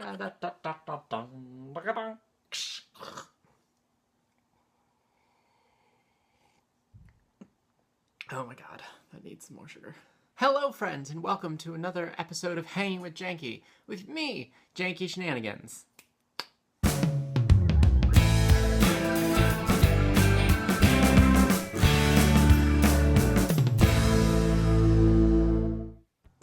Oh my god, that needs some more sugar. Hello friends, and welcome to another episode of Hanging with Janky, with me, Janky Shenanigans.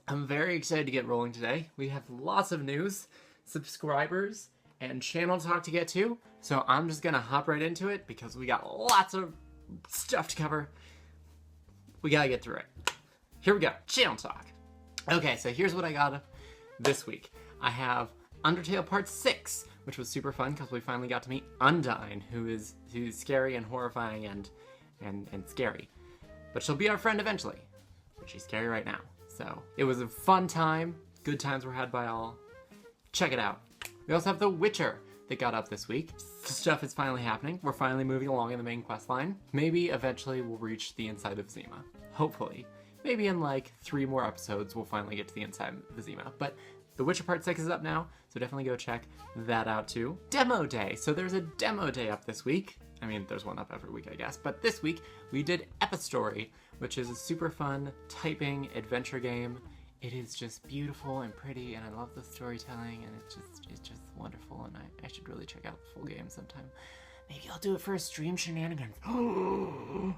I'm very excited to get rolling today. We have lots of news, subscribers, and channel talk to get to, so I'm just gonna hop right into it because we got lots of stuff to cover. We gotta get through it. Here we go, channel talk. Okay, so here's what I got this week. I have Undertale Part 6, which was super fun because we finally got to meet Undyne, who's scary and horrifying and scary. But she'll be our friend eventually. But she's scary right now. So it was a fun time. Good times were had by all. Check it out. We also have The Witcher that got up this week. Stuff is finally happening. We're finally moving along in the main quest line. Maybe eventually we'll reach the inside of Zima. Hopefully. Maybe in like 3 more episodes we'll finally get to the inside of Zima. But The Witcher Part 6 is up now, so definitely go check that out too. Demo Day! So there's a demo day up this week. I mean, there's one up every week, I guess. But this week, we did Epistory, which is a super fun typing adventure game. It is just beautiful and pretty, and I love the storytelling, and it's just wonderful, and I should really check out the full game sometime. Maybe I'll do it for a stream shenanigans. Ooh,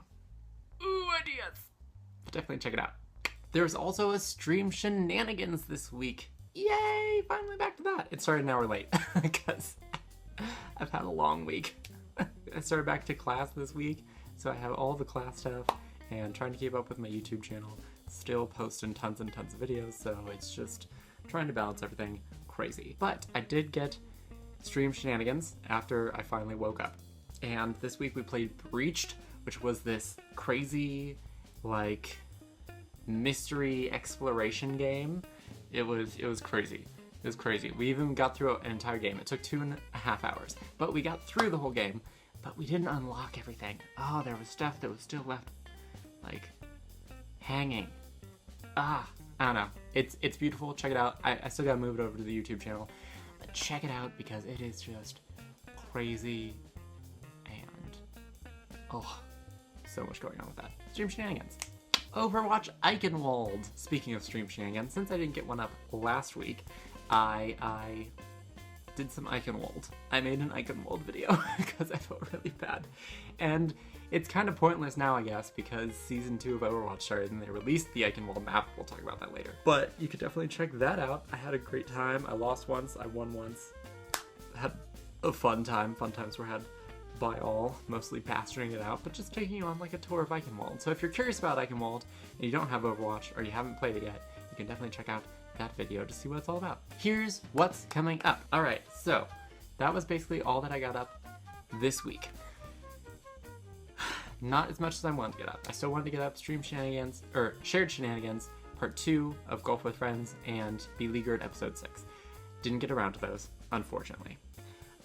ideas! Definitely check it out. There's also a stream shenanigans this week. Yay! Finally back to that. It started an hour late because I've had a long week. I started back to class this week, so I have all the class stuff and trying to keep up with my YouTube channel. Still posting tons and tons of videos, so it's just trying to balance everything crazy. But I did get stream shenanigans after I finally woke up. And this week we played Breached, which was this crazy, like, mystery exploration game. It was crazy. It was crazy. We even got through an entire game. It took 2.5 hours, but we got through the whole game, but we didn't unlock everything. Oh, there was stuff that was still left, like, hanging. I don't know. It's beautiful. Check it out. I still gotta move it over to the YouTube channel, but check it out because it is just crazy and, oh, so much going on with that. Stream shenanigans. Overwatch Eichenwald. Speaking of stream shenanigans, since I didn't get one up last week, I did some Eichenwald. I made an Eichenwald video because I felt really bad. And it's kind of pointless now, I guess, because Season 2 of Overwatch started and they released the Eichenwald map. We'll talk about that later. But you could definitely check that out. I had a great time. I lost once, I won once. I had a fun time. Fun times were had by all, mostly pastoring it out, but just taking you on like a tour of Eichenwald. So if you're curious about Eichenwald and you don't have Overwatch or you haven't played it yet, you can definitely check out that video to see what it's all about. Here's what's coming up. Alright, so that was basically all that I got up this week. Not as much as I wanted to get up. I still wanted to get up Stream Shenanigans, or Shared Shenanigans, Part 2 of Golf with Friends, and Beleaguered Episode 6. Didn't get around to those, unfortunately.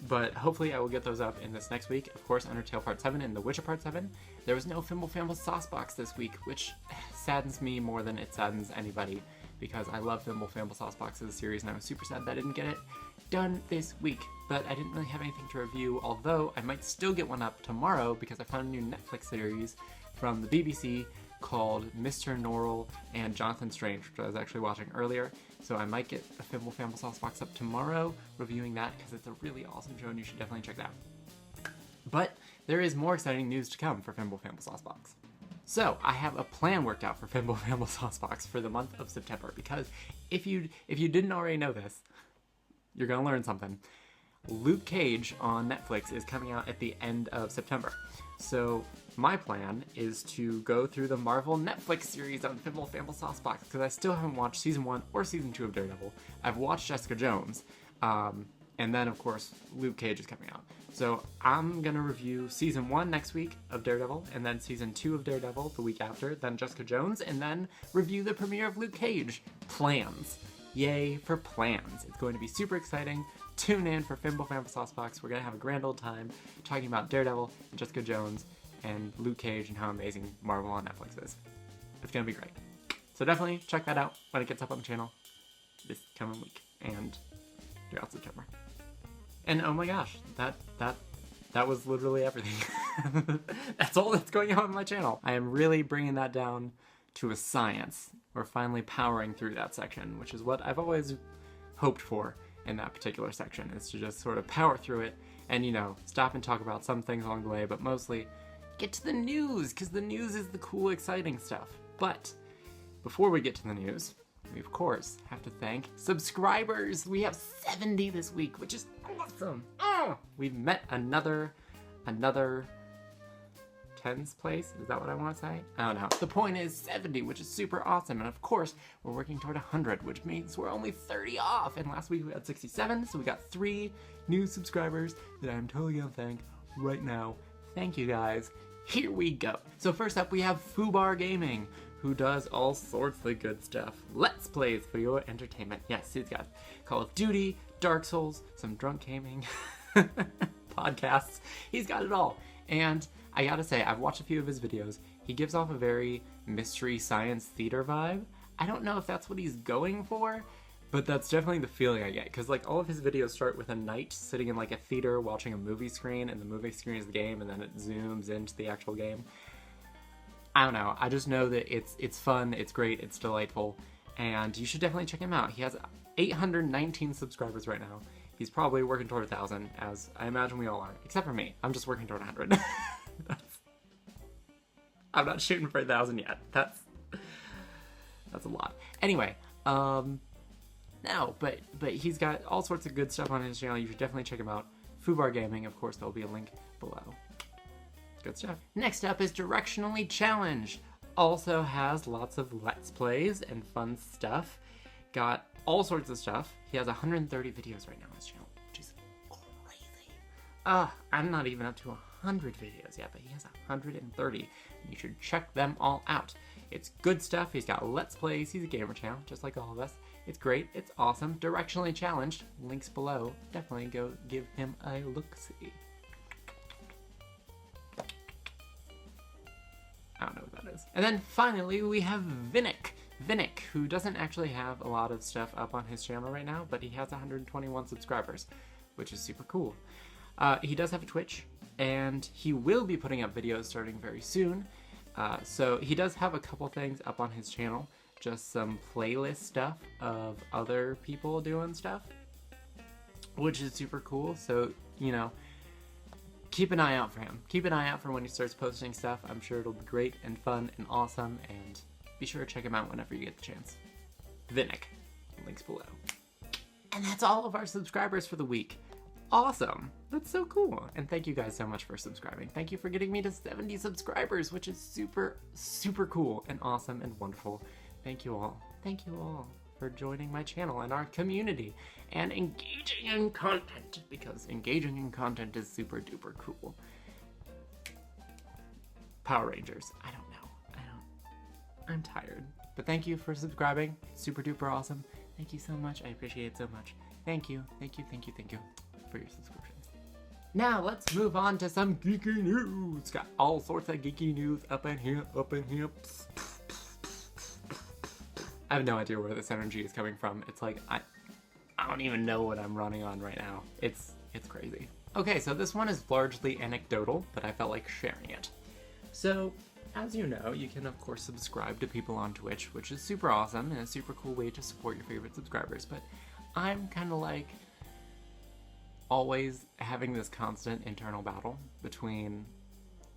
But hopefully I will get those up in this next week. Of course, Undertale Part 7 and The Witcher Part 7. There was no Fimble Famble Saucebox this week, which saddens me more than it saddens anybody, because I love Fimble Famble Saucebox as a series, and I was super sad that I didn't get it done this week. But I didn't really have anything to review, although I might still get one up tomorrow because I found a new Netflix series from the BBC called Mr. Norrell and Jonathan Strange, which I was actually watching earlier. So I might get a Fimble Famble Saucebox up tomorrow, reviewing that, because it's a really awesome show and you should definitely check it out. But there is more exciting news to come for Fimble Famble Saucebox. So I have a plan worked out for Fimble Famble Saucebox for the month of September, because if you didn't already know this, you're gonna learn something. Luke Cage on Netflix is coming out at the end of September. So my plan is to go through the Marvel Netflix series on Fimble Famble Saucebox, because I still haven't watched Season 1 or Season 2 of Daredevil. I've watched Jessica Jones, and then, of course, Luke Cage is coming out. So I'm going to review Season 1 next week of Daredevil, and then Season 2 of Daredevil the week after, then Jessica Jones, and then review the premiere of Luke Cage. Plans. Yay for plans. It's going to be super exciting. Tune in for Fimble Famble Saucebox. We're going to have a grand old time talking about Daredevil and Jessica Jones and Luke Cage and how amazing Marvel on Netflix is. It's going to be great. So definitely check that out when it gets up on the channel this coming week. And throughout September. And oh my gosh, that was literally everything. That's all that's going on my channel. I am really bringing that down to a science. We're finally powering through that section, which is what I've always hoped for in that particular section, is to just sort of power through it and, you know, stop and talk about some things along the way, but mostly get to the news, because the news is the cool, exciting stuff. But before we get to the news, we of course have to thank subscribers. We have 70 this week, which is awesome. We've met another tens place. Is that what I want to say? I don't know. The point is 70, which is super awesome. And of course, we're working toward 100, which means we're only 30 off. And last week we had 67, so we got 3 new subscribers that I'm totally gonna thank right now. Thank you guys. Here we go. So first up, we have Fubar Gaming, who does all sorts of good stuff. Let's plays for your entertainment. Yes, he's got Call of Duty, Dark Souls, some drunk gaming, podcasts. He's got it all. And I gotta say, I've watched a few of his videos. He gives off a very mystery science theater vibe. I don't know if that's what he's going for, but that's definitely the feeling I get. Because like all of his videos start with a knight sitting in like a theater watching a movie screen, and the movie screen is the game, and then it zooms into the actual game. I don't know. I just know that it's fun, it's great, it's delightful, and you should definitely check him out. He has 819 subscribers right now. He's probably working toward 1,000, as I imagine we all are. Except for me. I'm just working toward 100. I'm not shooting for 1,000 yet. That's a lot. Anyway, no, but he's got all sorts of good stuff on his channel. You should definitely check him out. Fubar Gaming, of course, there'll be a link below. Good stuff. Next up is Directionally Challenged. Also has lots of Let's Plays and fun stuff. Got all sorts of stuff. He has 130 videos right now on his channel, which is crazy. I'm not even up to 100 videos yet, but he has 130. You should check them all out. It's good stuff. He's got Let's Plays. He's a gamer channel, just like all of us. It's great. It's awesome. Directionally Challenged. Links below. Definitely go give him a look-see. I don't know what that is. And then finally, we have Vinnick, who doesn't actually have a lot of stuff up on his channel right now, but he has 121 subscribers, which is super cool. He does have a Twitch, and he will be putting up videos starting very soon. So he does have a couple things up on his channel, just some playlist stuff of other people doing stuff, which is super cool. So, you know, keep an eye out for him. Keep an eye out for when he starts posting stuff. I'm sure it'll be great and fun and awesome, and be sure to check him out whenever you get the chance. Vinnick, links below. And that's all of our subscribers for the week. Awesome. That's so cool. And thank you guys so much for subscribing. Thank you for getting me to 70 subscribers, which is super, super cool and awesome and wonderful. Thank you all. Thank you all for joining my channel and our community and engaging in content, because engaging in content is super duper cool. Power Rangers. I don't know. I'm tired. But thank you for subscribing. Super duper awesome. Thank you so much. I appreciate it so much. Thank you. Thank you for your subscriptions. Now let's move on to some geeky news. Got all sorts of geeky news up in here. I have no idea where this energy is coming from. It's like, I don't even know what I'm running on right now. It's crazy. Okay, so this one is largely anecdotal, but I felt like sharing it. So, as you know, you can of course subscribe to people on Twitch, which is super awesome and a super cool way to support your favorite subscribers, but I'm kind of like always having this constant internal battle between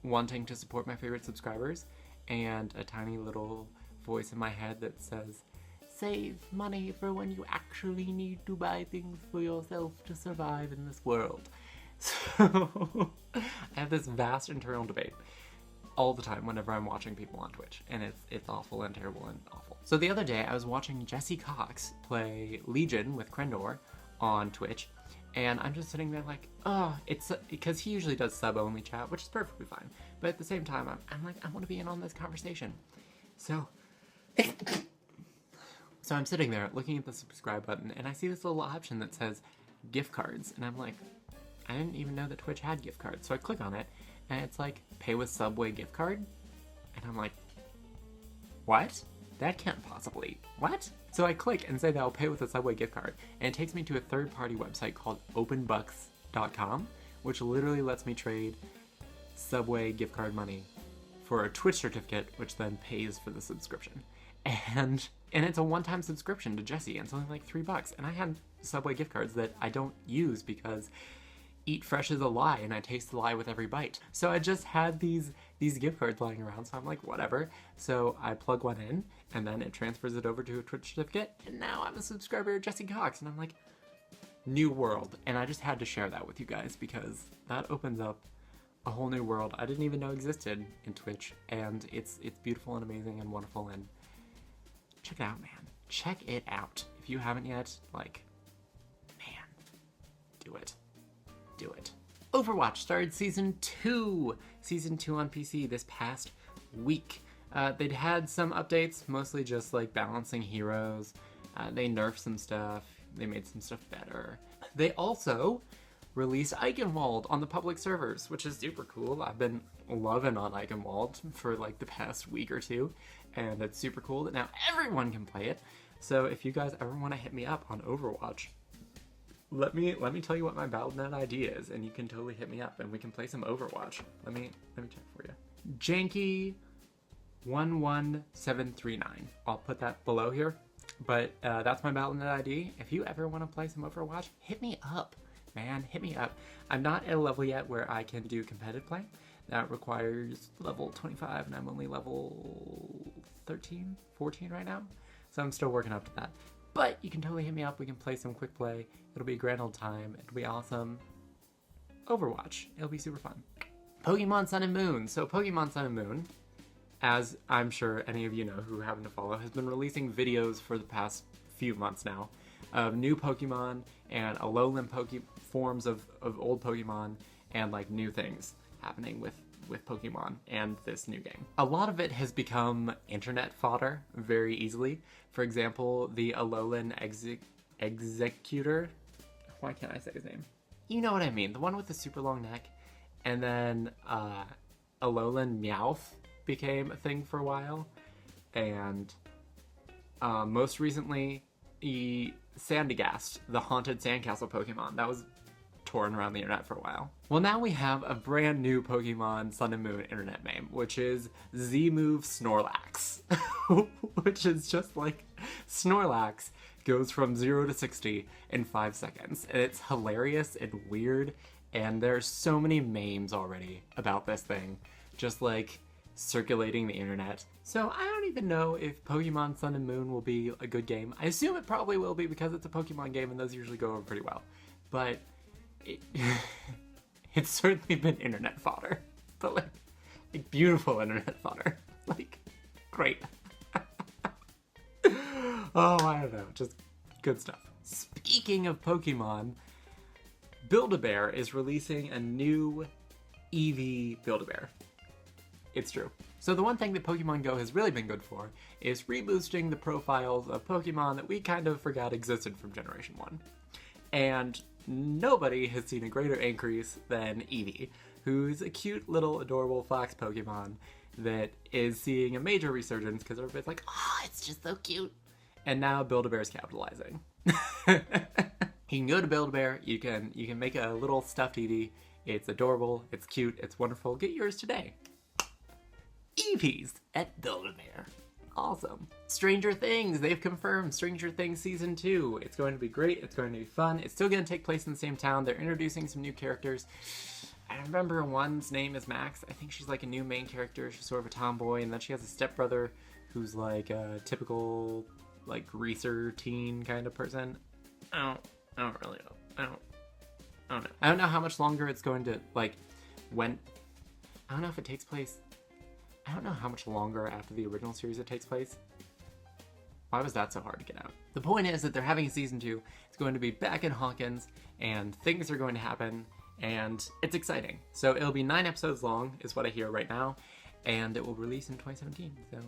wanting to support my favorite subscribers and a tiny little voice in my head that says, save money for when you actually need to buy things for yourself to survive in this world. So I have this vast internal debate all the time whenever I'm watching people on Twitch, and it's awful and terrible and awful. So the other day I was watching Jesse Cox play Legion with Krendor on Twitch, and I'm just sitting there like, oh, it's because he usually does sub-only chat, which is perfectly fine, but at the same time I'm like, I want to be in on this conversation. So I'm sitting there looking at the subscribe button, and I see this little option that says gift cards, and I'm like, I didn't even know that Twitch had gift cards. So I click on it, and it's like, pay with Subway gift card, and I'm like, what? That can't possibly, what? So I click and say that I'll pay with a Subway gift card, and it takes me to a third-party website called openbucks.com, which literally lets me trade Subway gift card money for a Twitch certificate, which then pays for the subscription. And it's a one-time subscription to Jesse, and it's only like $3. And I had Subway gift cards that I don't use because eat fresh is a lie, and I taste the lie with every bite. So I just had these gift cards lying around, so I'm like, whatever. So I plug one in, and then it transfers it over to a Twitch certificate, and now I'm a subscriber of Jesse Cox, and I'm like, new world. And I just had to share that with you guys because that opens up a whole new world I didn't even know existed in Twitch, and it's beautiful and amazing and wonderful, and check it out, man. Check it out. If you haven't yet, like, man, do it. Do it. Overwatch started Season 2. Season 2 on PC this past week. They'd had some updates, mostly just like balancing heroes. They nerfed some stuff. They made some stuff better. They also released Eichenwald on the public servers, which is super cool. I've been loving on Eichenwald for like the past week or two, and it's super cool that now everyone can play it. So if you guys ever want to hit me up on Overwatch, let me tell you what my Battle.net ID is, and you can totally hit me up, and we can play some Overwatch. Let me check for you. Janky 11739. I'll put that below here, but that's my Battle.net ID. If you ever want to play some Overwatch, hit me up. Man, hit me up. I'm not at a level yet where I can do competitive play. That requires level 25, and I'm only level 13, 14 right now. So I'm still working up to that. But you can totally hit me up. We can play some quick play. It'll be a grand old time. It'll be awesome. Overwatch. It'll be super fun. Pokemon Sun and Moon. So Pokemon Sun and Moon, as I'm sure any of you know who happen to follow, has been releasing videos for the past few months now of new Pokemon and Alolan forms of old Pokemon, and like new things happening with Pokemon and this new game. A lot of it has become internet fodder very easily. For example, the Alolan Executor. Why can't I say his name? You know what I mean. The one with the super long neck. And then Alolan Meowth became a thing for a while. And most recently, Sandygast, the haunted sandcastle Pokemon. That was touring around the internet for a while. Well, now we have a brand new Pokemon Sun and Moon internet meme, which is Z-Move Snorlax, which is just like Snorlax goes from 0 to 60 in 5 seconds. And it's hilarious and weird, and there's so many memes already about this thing, just like circulating the internet. So I don't even know if Pokemon Sun and Moon will be a good game. I assume it probably will be because it's a Pokemon game and those usually go over pretty well. But it's certainly been internet fodder. But like beautiful internet fodder. Like, great. Oh, I don't know. Just good stuff. Speaking of Pokemon, Build-A-Bear is releasing a new Eevee Build-A-Bear. It's true. So the one thing that Pokemon Go has really been good for is reboosting the profiles of Pokemon that we kind of forgot existed from Generation 1. And nobody has seen a greater increase than Eevee, who's a cute little adorable fox Pokemon that is seeing a major resurgence because everybody's like, oh, it's just so cute. And now Build-A-Bear is capitalizing. You can go to Build-A-Bear, you can make a little stuffed Eevee. It's adorable, it's cute, it's wonderful. Get yours today. Eevees at Build-A-Bear. Awesome. Stranger Things, they've confirmed Stranger Things Season 2. It's going to be great, it's going to be fun. It's still going to take place in the same town. They're introducing some new characters. I remember one's name is Max. I think she's like a new main character. She's sort of a tomboy, and then she has a stepbrother who's like a typical like greaser teen kind of person. I don't really know. I don't know. I don't know how much longer it's going to, like, when, I don't know if it takes place, I don't know how much longer after the original series it takes place. Why was that so hard to get out? The point is that they're having a season 2. It's going to be back in Hawkins, and things are going to happen, and it's exciting. So it'll be 9 episodes long, is what I hear right now, and it will release in 2017. So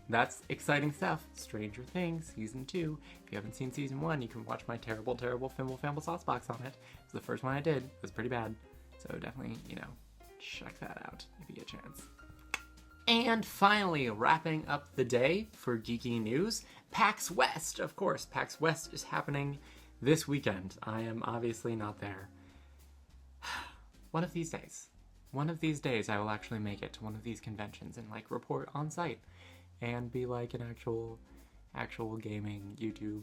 that's exciting stuff. Stranger Things Season 2. If you haven't seen Season 1, you can watch my terrible Fimble Famble sauce box on it. It's the first one I did. It was pretty bad. So definitely, check that out if you get a chance. And finally, wrapping up the day for geeky news, PAX West. Of course, PAX West is happening this weekend. I am obviously not there. One of these days I will actually make it to one of these conventions and like report on site and be like an actual gaming YouTube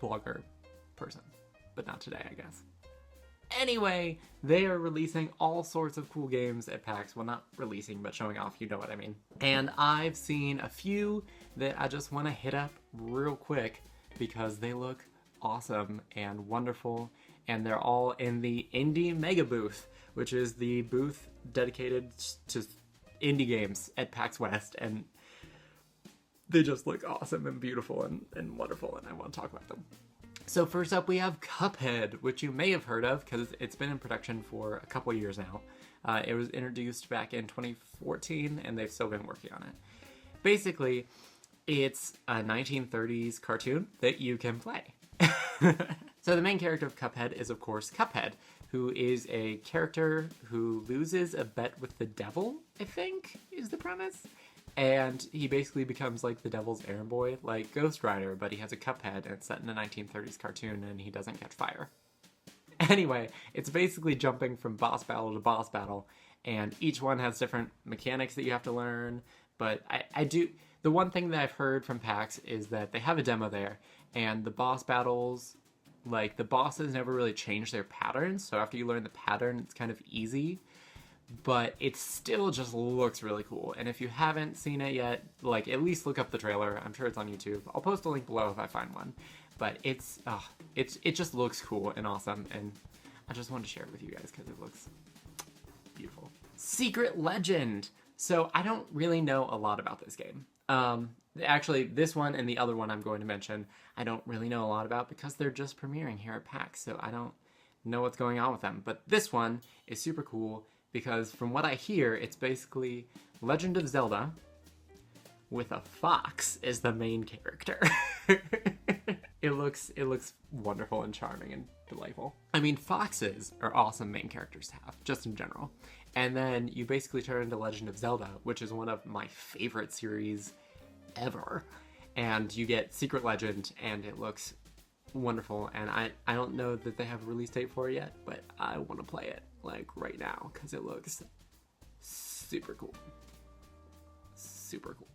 blogger person. But not today, I guess. Anyway, they are releasing all sorts of cool games at PAX. Well, not releasing, but showing off, you know what I mean. And I've seen a few that I just want to hit up real quick because they look awesome and wonderful. And they're all in the Indie Mega Booth, which is the booth dedicated to indie games at PAX West. And they just look awesome and beautiful and wonderful, and I want to talk about them. So first up, we have Cuphead, which you may have heard of because it's been in production for a couple years now. It was introduced back in 2014, and they've still been working on it. Basically, it's a 1930s cartoon that you can play. So the main character of Cuphead is, of course, Cuphead, who is a character who loses a bet with the devil, I think, is the premise. And he basically becomes like the devil's errand boy, like Ghost Rider, but he has a Cuphead and it's set in a 1930s cartoon and he doesn't catch fire. Anyway, it's basically jumping from boss battle to boss battle, and each one has different mechanics that you have to learn. But the one thing that I've heard from PAX is that they have a demo there, and the boss battles, like the bosses never really change their patterns, so after you learn the pattern, it's kind of easy. But it still just looks really cool. And if you haven't seen it yet, like, at least look up the trailer. I'm sure it's on YouTube. I'll post a link below if I find one. But it just looks cool and awesome. And I just wanted to share it with you guys because it looks beautiful. Secret Legend. So I don't really know a lot about this game. Actually, this one and the other one I'm going to mention, I don't really know a lot about because they're just premiering here at PAX. So I don't know what's going on with them. But this one is super cool, because from what I hear, it's basically Legend of Zelda with a fox as the main character. It looks wonderful and charming and delightful. I mean, foxes are awesome main characters to have, just in general. And then you basically turn into Legend of Zelda, which is one of my favorite series ever. And you get Secret Legend, and it looks wonderful. And I don't know that they have a release date for it yet, but I want to play it like right now because it looks super cool. Super cool.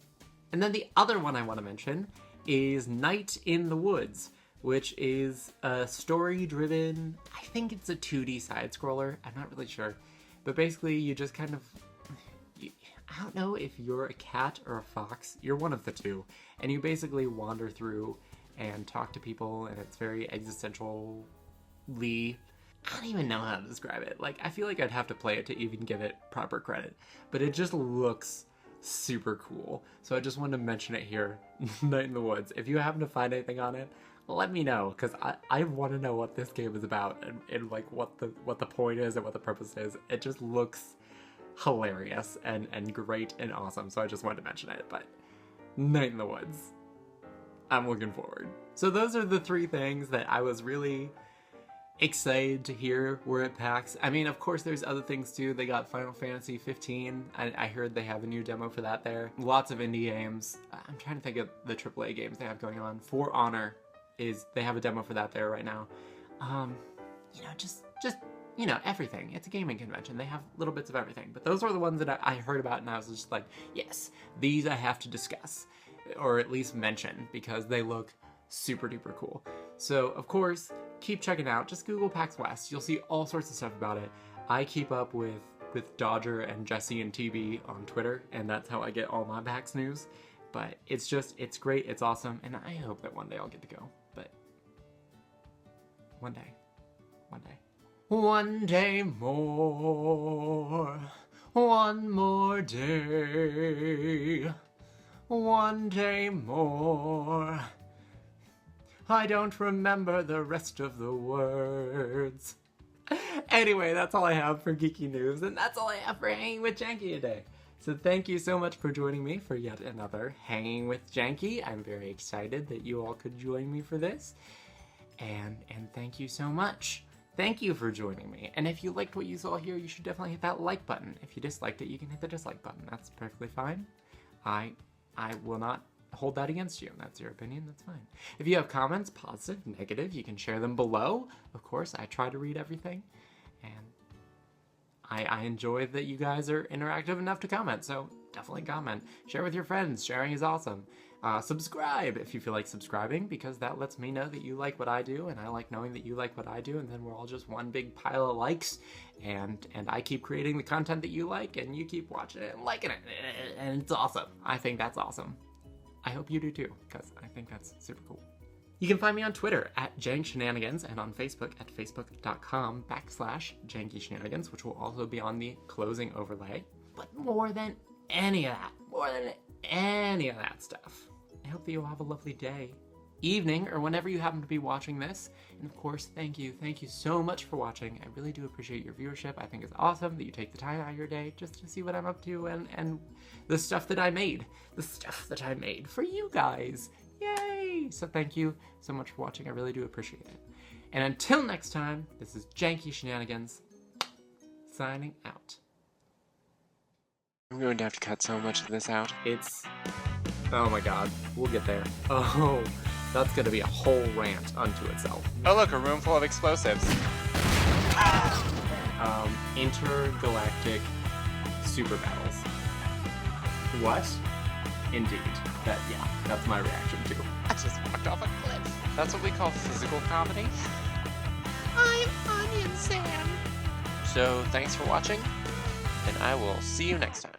And then the other one I want to mention is Night in the Woods, which is a story-driven, I think it's a 2D side-scroller, I'm not really sure, but basically you just kind of, I don't know if you're a cat or a fox, you're one of the two, and you basically wander through and talk to people, and it's very existentially, I don't even know how to describe it. Like, I feel like I'd have to play it to even give it proper credit, but it just looks super cool. So I just wanted to mention it here, Night in the Woods. If you happen to find anything on it, let me know, because I want to know what this game is about and like what the point is and what the purpose is. It just looks hilarious and great and awesome, so I just wanted to mention it. But Night in the Woods, I'm looking forward. So those are the three things that I was really excited to hear were at PAX. I mean, of course, there's other things too. They got Final Fantasy 15. I heard they have a new demo for that there. Lots of indie games. I'm trying to think of the AAA games they have going on. For Honor they have a demo for that there right now. Just everything. It's a gaming convention. They have little bits of everything. But those are the ones that I heard about, and I was just like, yes, these I have to discuss, or at least mention, because they look super duper cool. So, of course, keep checking out. Just Google PAX West. You'll see all sorts of stuff about it. I keep up with Dodger and Jesse and TB on Twitter, and that's how I get all my PAX news. But it's great, it's awesome, and I hope that one day I'll get to go. But one day. One day more, one more day, one day more. I don't remember the rest of the words. Anyway, that's all I have for Geeky News, and that's all I have for Hanging with Janky today. So thank you so much for joining me for yet another Hanging with Janky. I'm very excited that you all could join me for this. And thank you so much. thank you for joining me. And if you liked what you saw here, you should definitely hit that like button. If you disliked it, you can hit the dislike button. That's perfectly fine. I will not hold that against you. That's your opinion, that's fine. If you have comments, positive, negative, you can share them below. Of course, I try to read everything, and I enjoy that you guys are interactive enough to comment, so definitely comment. Share with your friends, sharing is awesome. Subscribe if you feel like subscribing, because that lets me know that you like what I do, and I like knowing that you like what I do, and then we're all just one big pile of likes, and I keep creating the content that you like, and you keep watching it and liking it, and it's awesome. I think that's awesome. I hope you do too, because I think that's super cool. You can find me on Twitter at JankShenanigans and on Facebook at facebook.com/JankyShenanigans, which will also be on the closing overlay. But more than any of that stuff, I hope that you'll have a lovely day, evening, or whenever you happen to be watching this. And of course, thank you so much for watching. I really do appreciate your viewership. I think it's awesome that you take the time out of your day just to see what I'm up to and the stuff that I made for you guys. Yay! So thank you so much for watching. I really do appreciate it. And until next time, this is Janky Shenanigans, signing out. I'm going to have to cut so much of this out. Oh my god, we'll get there. Oh, that's gonna be a whole rant unto itself. Oh look, a room full of explosives. Intergalactic super battles. What? Indeed. That's my reaction too. I just walked off a cliff. That's what we call physical comedy. I'm Onion Sam. So thanks for watching, and I will see you next time.